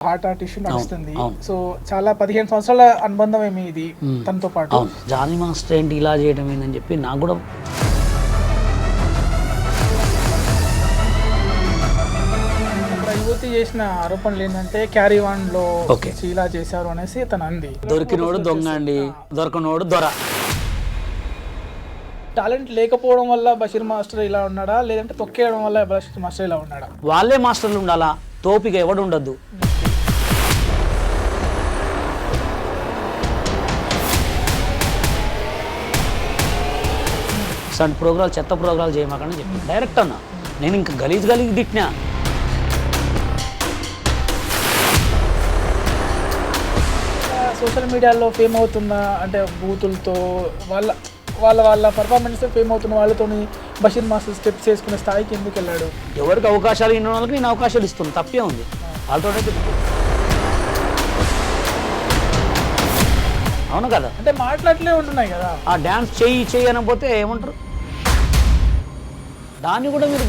Heart issue నడుస్తుంది. So చాలా 15 సంవత్సరాల అనుబంధం ఏమి ఇది తనతో పాటు. జానీ మాస్టర్ ఏంటి ఇలా చేయడం ఏందని చెప్పి నాకు కూడా యువతి చేసిన ఆరోపణలు ఏంటంటే క్యారీవాన్ లో ఇలా చేశారు అనేసి తను అంది. దొరికినోడు దొంగ అండి, దొరకనోడు దొర. టాలెంట్ లేకపోవడం వల్ల బషీర్ మాస్టర్ ఇలా ఉన్నాడా, లేదంటే తొక్కేయడం వల్ల బషీర్ మాస్టర్ ఇలా ఉన్నాడా? వాళ్ళే మాస్టర్లు ఉండాలా, తోపిక ఎవడు ఉండద్దు. సంటి ప్రోగ్రాలు చెత్త ప్రోగ్రాలు చేయమాకని చెప్పి డైరెక్ట్ అన్నా. నేను ఇంకా గలీజ్ తిట్టినా. సోషల్ మీడియాలో ఫేమ్ అవుతున్న అంటే బూతులతో వాళ్ళ వాళ్ళ వాళ్ళ పర్ఫార్మెన్స్ ఫేమ్ అవుతున్న వాళ్ళతో బషీర్ మాస్టర్ స్టెప్స్ చేసుకునే స్థాయికి ఎందుకు వెళ్ళాడు? ఎవరికి అవకాశాలు ఇన్న వాళ్ళకి నేను అవకాశాలు ఇస్తున్నాను, తప్పే ఉంది. వాళ్ళతో అవును కదా, అంటే మాట్లాడలే ఉంటున్నాయి కదా. ఆ డ్యాన్స్ చెయ్యి అనకపోతే ఏమంటారు? దాన్ని కూడా మీరు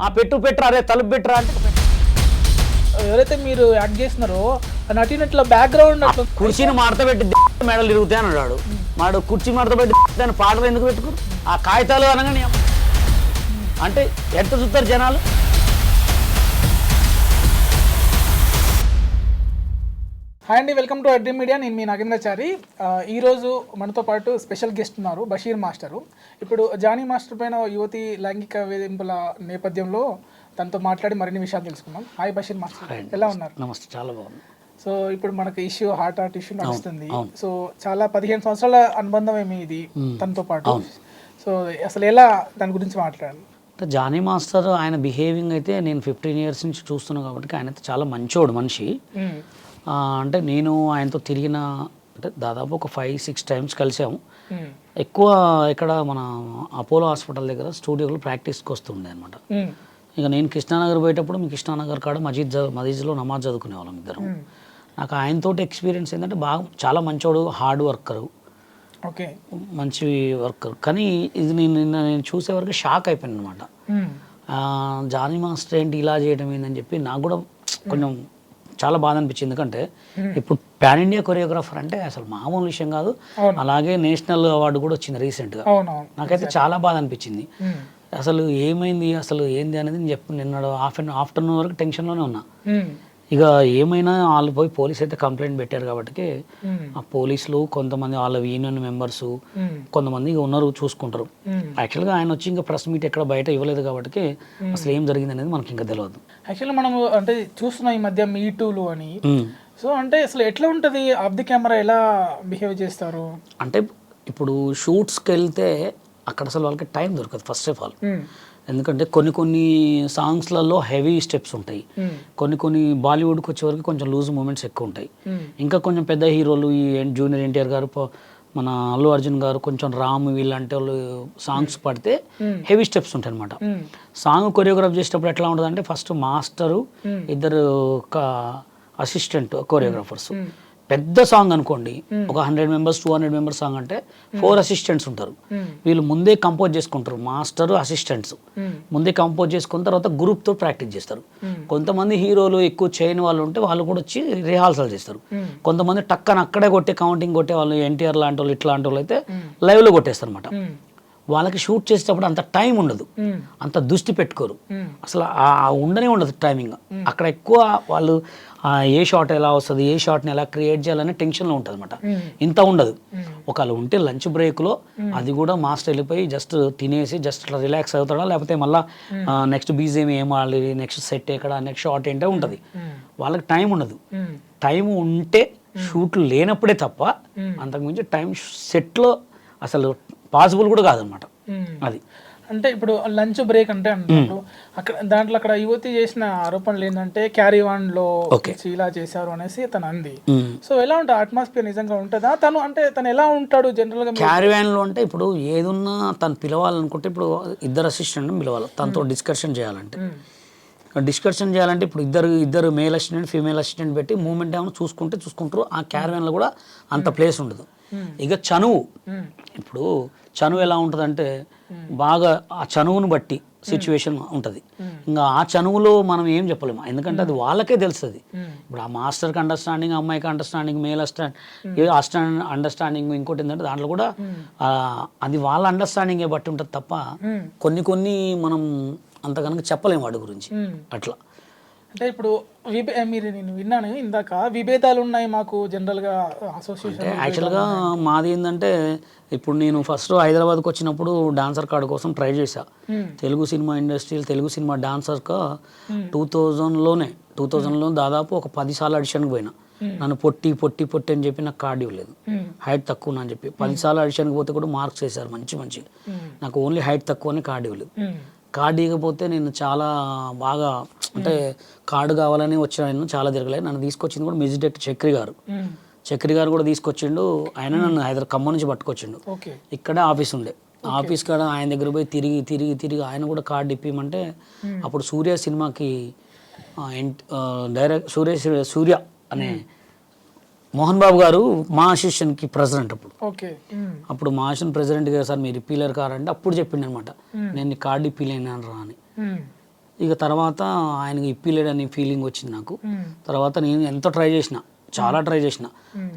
ఆ పెట్టరా, అరే తలుపు పెట్టరా అంటే ఎవరైతే మీరు యాక్ట్ చేస్తున్నారో నటినట్ల బ్యాక్గ్రౌండ్ కుర్చీని మడతపెట్టి మెడలు తిరుగుతాయి అని అన్నాడు. మాడు కుర్చీ మడతపెట్టి దాని పాటలు ఎందుకు పెట్టుకోరు? ఆ కాగితాలు అనగానే అంటే ఎంత చూస్తారు జనాలు. హాయ్ అండి, వెల్కమ్ టు అడ్రీమ్ మీడియా. నేను మీ నాగేంద్రచారి. ఈరోజు మనతో పాటు స్పెషల్ గెస్ట్ ఉన్నారు, బషీర్ మాస్టరు. ఇప్పుడు జానీ మాస్టర్ పైన యువతి లైంగిక వేధింపుల నేపథ్యంలో తనతో మాట్లాడి మరిన్ని విషయాలు తెలుసుకుందాం. హాయ్ బషీర్ మాస్టర్, ఎలా ఉన్నారు? నమస్తే, చాలా బాగుంది. సో ఇప్పుడు మనకు ఇష్యూ హార్ట్ ఇష్యూ నడుస్తుంది. సో చాలా 15 సంవత్సరాల అనుబంధం ఏమి ఇది తనతో పాటు. సో అసలు ఎలా దాని గురించి మాట్లాడాలి? జానీ మాస్టర్ ఆయన బిహేవింగ్ అయితే నేను 15 years నుంచి చూస్తున్నాను కాబట్టి ఆయన అయితే చాలా మంచోడు మనిషి. అంటే నేను ఆయనతో తిరిగిన అంటే దాదాపు ఒక 5-6 times కలిసాము. ఎక్కువ ఇక్కడ మన అపోలో హాస్పిటల్ దగ్గర స్టూడియోలో ప్రాక్టీస్కి వస్తుండే అనమాట. ఇక నేను కృష్ణానగర్ పోయేటప్పుడు మీ కృష్ణానగర్ కాడ మజీద్లో నమాజ్ చదువుకునే వాళ్ళం ఇద్దరం. నాకు ఆయనతోటి ఎక్స్పీరియన్స్ ఏంటంటే బాగా చాలా మంచోడు, హార్డ్ వర్కరు, ఓకే, మంచి వర్కర్. కానీ ఇది నేను చూసే వరకు షాక్ అయిపోయాను అనమాట. జానీ మాస్టర్ ఏంటి ఇలా చేయడం ఏందని చెప్పి నాకు కూడా కొంచెం చాలా బాధ అనిపించింది. ఎందుకంటే ఇప్పుడు పాన్ ఇండియా కొరియోగ్రాఫర్ అంటే అసలు మామూలు విషయం కాదు. అలాగే నేషనల్ అవార్డు కూడా వచ్చింది రీసెంట్గా. నాకైతే చాలా బాధ అనిపించింది. అసలు ఏమైంది, అసలు ఏంది అనేది నేను చెప్పి నిన్న ఆఫ్టర్నూన్ వరకు టెన్షన్లోనే ఉన్నా. ఇక ఏమైనా వాళ్ళు పోయి పోలీస్ అయితే కంప్లైంట్ పెట్టారు కాబట్టి ఆ పోలీసులు కొంతమంది వాళ్ళ యూనియన్ మెంబర్స్ కొంతమంది ఉన్నారు చూసుకుంటారు. యాక్చువల్గా ఆయన వచ్చి ఇంకా ప్రెస్ మీట్ ఎక్కడ బయట ఇవ్వలేదు కాబట్టి అసలు ఏం జరిగింది అనేది మనకి ఇంకా తెలియదు. యాక్చువల్గా మనం అంటే చూస్తున్నాం ఈ మధ్య మీటూలు అని. సో అంటే అసలు ఎట్లా ఉంటుంది, ఆఫ్ ది కెమెరా ఎలా బిహేవ్ చేస్తారు? అంటే ఇప్పుడు షూట్స్కి వెళ్తే అక్కడ అసలు వాళ్ళకి టైం దొరకదు ఫస్ట్ ఆఫ్ ఆల్. ఎందుకంటే కొన్ని సాంగ్స్లలో హెవీ స్టెప్స్ ఉంటాయి, కొన్ని బాలీవుడ్కి వచ్చేవరకు కొంచెం లూజ్ మూమెంట్స్ ఎక్కువ ఉంటాయి. ఇంకా కొంచెం పెద్ద హీరోలు ఈ జూనియర్ ఎన్టీఆర్ గారు, మన అల్లు అర్జున్ గారు, కొంచెం రామ్ వీళ్ళంటే వాళ్ళు సాంగ్స్ పడితే హెవీ స్టెప్స్ ఉంటాయి అనమాట. సాంగ్ కొరియోగ్రాఫ్ చేసేటప్పుడు ఎట్లా ఉంటుంది అంటే ఫస్ట్ మాస్టరు, ఇద్దరు అసిస్టెంట్ కొరియోగ్రాఫర్స్. పెద్ద సాంగ్ అనుకోండి, ఒక 100 members 200 members సాంగ్ అంటే 4 assistants ఉంటారు. వీళ్ళు ముందే కంపోజ్ చేసుకుంటారు, మాస్టర్ అసిస్టెంట్స్ ముందే కంపోజ్ చేసుకున్న తర్వాత గ్రూప్తో ప్రాక్టీస్ చేస్తారు. కొంతమంది హీరోలు ఎక్కువ చేయని వాళ్ళు ఉంటే వాళ్ళు కూడా వచ్చి రిహార్సల్ చేస్తారు. కొంతమంది టక్కన అక్కడే కౌంటింగ్ కొట్టే వాళ్ళు, ఎన్టీఆర్ లాంటి వాళ్ళు ఇట్లాంటి వాళ్ళు అయితే లైవ్లో కొట్టేస్తారు అనమాట. వాళ్ళకి షూట్ చేసేటప్పుడు అంత టైం ఉండదు, అంత దృష్టి పెట్టుకోరు, అసలు ఉండనే ఉండదు టైమింగ్. అక్కడ ఎక్కువ వాళ్ళు ఏ షాట్ ఎలా వస్తుంది, ఏ షాట్ని ఎలా క్రియేట్ చేయాలనే టెన్షన్లో ఉంటుంది అనమాట. ఇంత ఉండదు. ఒకవేళ ఉంటే లంచ్ బ్రేక్లో అది కూడా మాస్టర్ వెళ్ళిపోయి జస్ట్ తినేసి జస్ట్ అట్లా రిలాక్స్ అవుతాడా, లేకపోతే మళ్ళీ నెక్స్ట్ బీజిఎం ఏం ఆడాలి, నెక్స్ట్ సెట్ ఎక్కడ, నెక్స్ట్ షాట్ ఏంటో ఉంటుంది. వాళ్ళకి టైం ఉండదు. టైం ఉంటే షూట్లు లేనప్పుడే తప్ప అంతకుమించి టైం సెట్లో అసలు పాసిబుల్ కూడా కాదనమాట. అది అంటే ఇప్పుడు లంచ్ బ్రేక్ అంటే అంటారు అక్కడ యువతి చేసిన ఆరోపణలు ఏంటంటే క్యారీవాన్ లో ఇలా చేశారు అనేసి తను అంది. సో ఎలా ఉంటుంది అట్మాస్ఫియర్, నిజంగా ఉంటుందా? తను ఎలా ఉంటాడు జనరల్ గా క్యారీవాన్ లో? అంటే ఇప్పుడు ఏదున్నా తను పిలవాలనుకుంటే ఇప్పుడు ఇద్దరు అసిస్టెంట్ పిలవాలి, తనతో డిస్కషన్ చేయాలంటే ఇప్పుడు ఇద్దరు మేల్ అసిస్టెంట్ ఫీమేల్ అసిస్టెంట్ పెట్టి మూమెంట్ ఏమైనా చూసుకుంటారు. ఆ క్యారవాన్లో కూడా అంత ప్లేస్ ఉండదు. ఇక చనువు, ఇప్పుడు చనువు ఎలా ఉంటుంది అంటే బాగా ఆ చనువును బట్టి సిచ్యువేషన్ ఉంటుంది. ఇంకా ఆ చనువులో మనం ఏం చెప్పలేము, ఎందుకంటే అది వాళ్ళకే తెలుస్తుంది. ఇప్పుడు ఆ మాస్టర్కి అండర్స్టాండింగ్, అమ్మాయికి అండర్స్టాండింగ్, మేల్ అండర్స్టాండింగ్, ఇంకోటి ఏంటంటే దాంట్లో కూడా అది వాళ్ళ అండర్స్టాండింగే బట్టి ఉంటుంది తప్ప కొన్ని మనం అంత కనుక చెప్పలేము వాడి గురించి అట్లా. అంటే ఇప్పుడు మీరు నేను విన్నాను ఇందాక, విభేదాలు ఉన్నాయి మాకు జనరల్గా అసోసియేషన్. యాక్చువల్గా మాది ఏంటంటే, ఇప్పుడు నేను ఫస్ట్ హైదరాబాద్కి వచ్చినప్పుడు డాన్సర్ కార్డు కోసం ట్రై చేశా. తెలుగు సినిమా ఇండస్ట్రీలో తెలుగు సినిమా డాన్సర్గా 2000లో దాదాపు ఒక 10 సార్లు ఆడిషన్కి పోయినా. నన్ను పొట్టి అని చెప్పి నాకు కార్డు ఇవ్వలేదు, హైట్ తక్కువ అని చెప్పి 10 సార్లు ఆడిషన్కి పోతే కూడా మార్క్స్ వేశారు మంచిగా. నాకు ఓన్లీ హైట్ తక్కువ అని కార్డు ఇవ్వలేదు. కార్డు ఇవ్వకపోతే నేను చాలా బాగా అంటే కార్డు కావాలని వచ్చిన నేను చాలా తిరగలేదు. నన్ను తీసుకొచ్చింది కూడా మ్యూజిక్ డైరెక్టర్ చక్రి గారు కూడా తీసుకొచ్చిండు. ఆయన నన్ను ఖమ్మం నుంచి పట్టుకొచ్చిండు. ఇక్కడే ఆఫీస్ ఉండే, ఆఫీస్ కాడ ఆయన దగ్గర పోయి తిరిగి ఆయన కూడా కార్డు ఇప్పిమంటే అప్పుడు సూర్య సినిమాకి సూర్య అనే మోహన్ బాబు గారు మా అసోసియేషన్కి ప్రెసిడెంట్. అప్పుడు మా అసోసియేషన్ ప్రెసిడెంట్ గారు, సార్ మీరు ఇప్పిలేరు కారంటే అప్పుడు చెప్పిండు అనమాట, నేను కార్డు ఇప్పిలేను రా అని. ఇక తర్వాత ఆయనకి ఇప్పిలేడని ఫీలింగ్ వచ్చింది నాకు. తర్వాత నేను ఎంతో చాలా ట్రై చేసిన,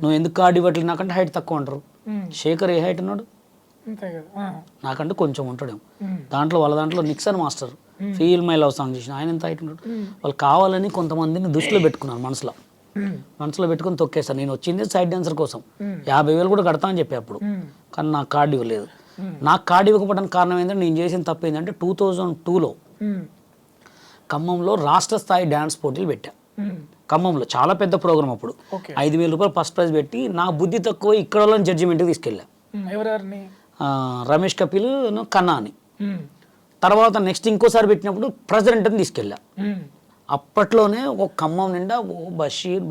నువ్వు ఎందుకు కార్డు ఇవ్వట్లేదు నాకంటే హైట్ తక్కువ అంటారు. శేఖర్ ఏ హైట్ ఉన్నాడు, నాకంటే కొంచెం ఉంటాడేమో. వాళ్ళ దాంట్లో Nixon master feel my love song చేసిన ఆయన ఎంత హైట్ ఉంటాడు. వాళ్ళు కావాలని కొంతమందిని దృష్టిలో పెట్టుకున్నారు, మనసులో పెట్టుకుని తొక్కేస్తాను. నేను వచ్చింది సైడ్ డాన్సర్ కోసం, 50,000 కూడా కడతా అని చెప్పి అప్పుడు, కానీ నాకు కార్డు ఇవ్వలేదు. నాకు కార్డు ఇవ్వకపోవడానికి కారణం ఏంటంటే, నేను చేసిన తప్పు ఏంటంటే 2002లో ఖమ్మంలో రాష్ట్ర స్థాయి డ్యాన్స్ పోటీలు పెట్టా. ఖమ్మంలో చాలా పెద్ద ప్రోగ్రామ్, అప్పుడు 5,000 రూపాయలు ఫస్ట్ ప్రైజ్ పెట్టి నా బుద్ధి తక్కువ ఇక్కడ వాళ్ళని జడ్జిమెంట్కి తీసుకెళ్ళా. రమేష్ కపిల్ కన్నా అని. తర్వాత నెక్స్ట్ ఇంకోసారి పెట్టినప్పుడు ప్రెసిడెంట్ అని తీసుకెళ్ళా. అప్పట్లోనే ఒక ఖమ్మం నిండా బషీర్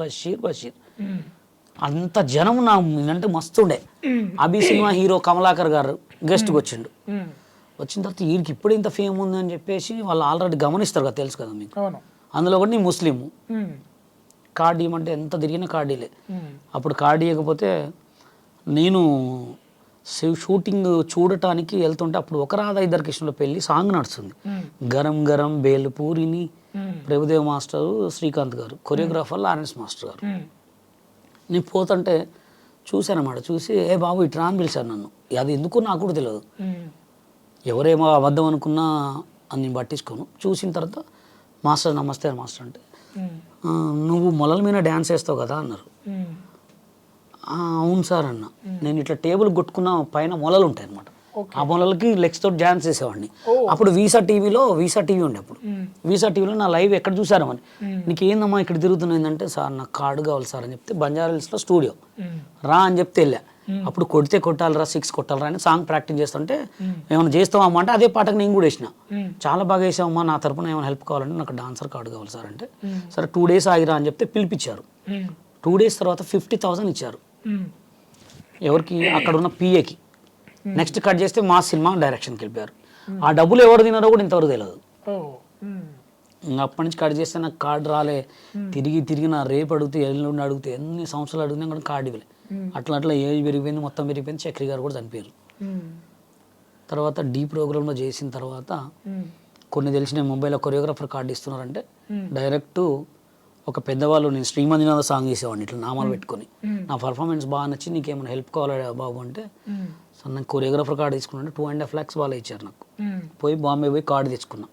అంత జనం నా అంటే మస్తుండే. అభి సినిమా హీరో కమలాకర్ గారు గెస్ట్కి వచ్చిండు. వచ్చిన తర్వాత వీడికి ఇప్పుడు ఇంత ఫేమ్ ఉంది అని చెప్పేసి వాళ్ళు ఆల్రెడీ గమనిస్తారు కదా, తెలుసు కదా మీకు. అందులో కూడా నీ ముస్లిం కార్డు ఇవ్వమంటే ఎంత తిరిగినా కార్డీలే. అప్పుడు కార్డు ఇవ్వకపోతే నేను షూటింగ్ చూడటానికి వెళ్తుంటే అప్పుడు ఒక రాధా ఇద్దరు కృష్ణుల పెళ్లి సాంగ్ నడుస్తుంది. గరం గరం బేల్పూరిని ప్రభుదేవ్ మాస్టరు, శ్రీకాంత్ గారు, కొరియోగ్రాఫర్ లారెన్స్ మాస్టర్ గారు. నేను పోతుంటే చూశానమాట, చూసి ఏ బాబు ఇట్రా అని పిలిచాను నన్ను. అది ఎందుకు నాకు కూడా తెలియదు, ఎవరేమో అబద్ధం అనుకున్నా అని నేను పట్టించుకోను. చూసిన తర్వాత మాస్టర్ నమస్తే మాస్టర్ అంటే, నువ్వు మొలల మీద డ్యాన్స్ వేస్తావు కదా అన్నారు. అవును సార్ అన్న. నేను ఇట్లా టేబుల్ కొట్టుకున్న పైన మొలలు ఉంటాయి అనమాట, ఆ మొలలకి లెగ్స్ తోటి డ్యాన్స్ చేసేవాడిని. అప్పుడు వీసా టీవీ ఉండే, అప్పుడు వీసా టీవీలో నా లైవ్ ఎక్కడ చూసారు అని. నీకు ఏందమ్మా ఇక్కడ తిరుగుతున్నాయిందంటే, సార్ నాకు కార్డు కావాలి సార్ అని చెప్తే బంజారాహిల్స్లో స్టూడియో రా అని చెప్తే వెళ్ళా. అప్పుడు కొడితే కొట్టాలరా, 6 కొట్టాలరా అని సాంగ్ ప్రాక్టీస్ చేస్తుంటే, ఏమైనా చేస్తావమ్మా అంటే అదే పాటకు నేను కూడా వేసిన. చాలా బాగా వేసావమ్మా, నా తరపున ఏమైనా హెల్ప్ కావాలంటే నాకు డాన్సర్ కార్డు కావాలి సార్ అంటే, సరే 2 days ఆగిరా అని చెప్తే పిలిపించారు. 2 days తర్వాత 50,000 ఇచ్చారు. ఎవరికి? అక్కడ ఉన్న పిఏకి. నెక్స్ట్ కట్ చేస్తే మా సినిమా డైరెక్షన్కి వెళ్ళిపోయారు. ఆ డబ్బులు ఎవరు తిన్నారో కూడా ఇంతవరకు తెలియదు. ఇంకా అప్పటి నుంచి కట్ చేస్తే నాకు కార్డు రాలే. తిరిగి నా రేపు అడిగితే, ఎల్లుండి అడిగితే, ఎన్ని సంవత్సరాలు అడిగినా కూడా కార్డు ఇవ్వలే. అట్లా ఏజ్ పెరిగిపోయింది, మొత్తం పెరిగిపోయింది. చక్రి గారు కూడా చనిపోయారు. తర్వాత డీ ప్రోగ్రాంలో చేసిన తర్వాత కొన్ని తెలిసిన ముంబైలో కొరియోగ్రాఫర్ కార్డు ఇస్తున్నారంటే డైరెక్ట్ ఒక పెద్దవాళ్ళు, నేను శ్రీమంజునాథ సాంగ్ చేసేవాడిని ఇట్లా నామాలు పెట్టుకొని, నా పర్ఫార్మెన్స్ బాగా నచ్చి నీకేమైనా హెల్ప్ కావాలా బాబు అంటే, సో నాకు కొరియోగ్రాఫర్ కార్డు తీసుకున్నాను. 2.5 lakhs వాళ్ళు ఇచ్చారు నాకు. బాంబే పోయి కార్డు తెచ్చుకున్నా.